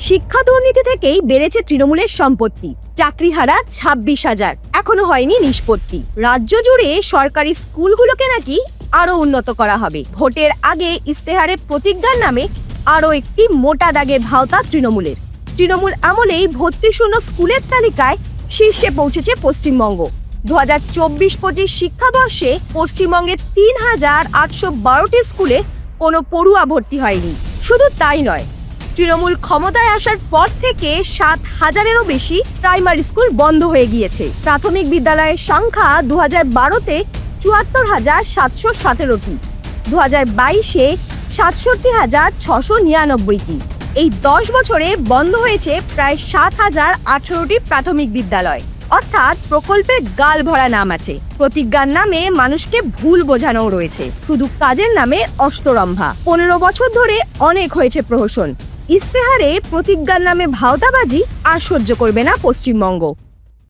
শিক্ষা দুর্নীতি থেকেই বেড়েছে তৃণমূলের সম্পত্তি। চাকরিহারা 26,000, এখনো হয়নি নিষ্পত্তি। রাজ্য জুড়ে সরকারি স্কুলগুলোকে নাকি আরো উন্নত করা হবে। ভোটের আগে ইস্তেহারে প্রতিজ্ঞার নামে আরো একটি মোটা দাগের ভাওতা তৃণমূলের। তৃণমূল আমলেই ভর্তি শূন্য স্কুলের তালিকায় শীর্ষে পৌঁছেছে পশ্চিমবঙ্গ। 2024-25 শিক্ষাবর্ষে পশ্চিমবঙ্গের 3,812টি স্কুলে কোনো পড়ুয়া ভর্তি হয়নি। শুধু তাই নয়, তৃণমূল ক্ষমতায় আসার পর থেকে 7,000-এরও বেশি প্রাইমারি স্কুল বন্ধ হয়ে গিয়েছে। প্রাথমিক বিদ্যালয়ের সংখ্যা 2012-তে 74,717টি, 2022-এ 67,699টি। এই 10 বছরে বন্ধ হয়েছে প্রায় 7,018টি প্রাথমিক বিদ্যালয়। অর্থাৎ প্রকল্পের গাল ভরা নাম আছে, প্রতিজ্ঞার নামে মানুষকে ভুল বোঝানো রয়েছে, শুধু কাজের নামে অষ্টরম্ভা। 15 বছর ধরে অনেক হয়েছে প্রহসন। ইস্তেহারে প্রতিজ্ঞার নামে ভাওতাবাজি আর সহ্য করবে না পশ্চিমবঙ্গ।